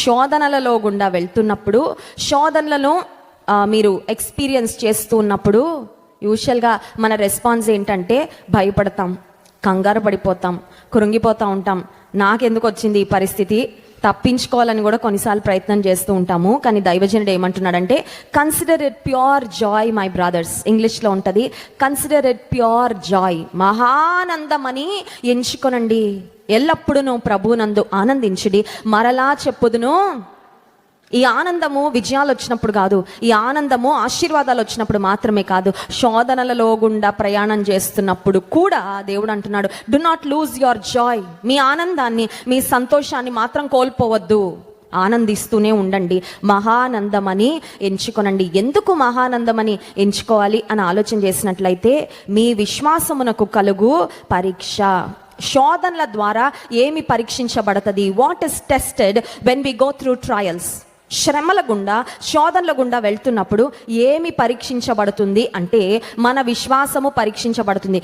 శోధనలలో గుండా వెళ్తున్నప్పుడు, శోధనలను మీరు ఎక్స్పీరియన్స్ చేస్తూ ఉన్నప్పుడు యూజువల్గా మన రెస్పాన్స్ ఏంటంటే భయపడతాం, కంగారు పడిపోతాం, కృంగిపోతూ ఉంటాం. నాకెందుకు వచ్చింది ఈ పరిస్థితి, తప్పించుకోవాలని కూడా కొన్నిసార్లు ప్రయత్నం చేస్తూ ఉంటాము. కానీ దైవజనుడు ఏమంటున్నాడంటే, consider it pure Joy my brothers. ఇంగ్లీష్లో ఉంటుంది, కన్సిడర్ ఇట్ ప్యూర్ జాయ్. మహానందమని ఎంచుకొనండి, ఎల్లప్పుడూ ప్రభువునందు ఆనందించుడి. మరలా చెప్పుదును, ఈ ఆనందము విజయాలు వచ్చినప్పుడు కాదు, ఈ ఆనందము ఆశీర్వాదాలు వచ్చినప్పుడు మాత్రమే కాదు, శోధనలలో గుండా ప్రయాణం చేస్తున్నప్పుడు కూడా దేవుడు అంటున్నాడు, do not lose your joy. మీ ఆనందాన్ని, మీ సంతోషాన్ని మాత్రం కోల్పోవద్దు, ఆనందిస్తూనే ఉండండి. మహానందమని ఎంచుకొనండి. ఎందుకు మహానందమని ఎంచుకోవాలి అని ఆలోచన చేసినట్లయితే, మీ విశ్వాసమునకు కలుగు పరీక్ష. శోధనల ద్వారా ఏమి పరీక్షించబడుతుంది? What is tested when we go through trials? శ్రమల గుండా, శోధనల గుండా వెళ్తున్నప్పుడు ఏమి పరీక్షించబడుతుంది అంటే మన విశ్వాసము పరీక్షించబడుతుంది.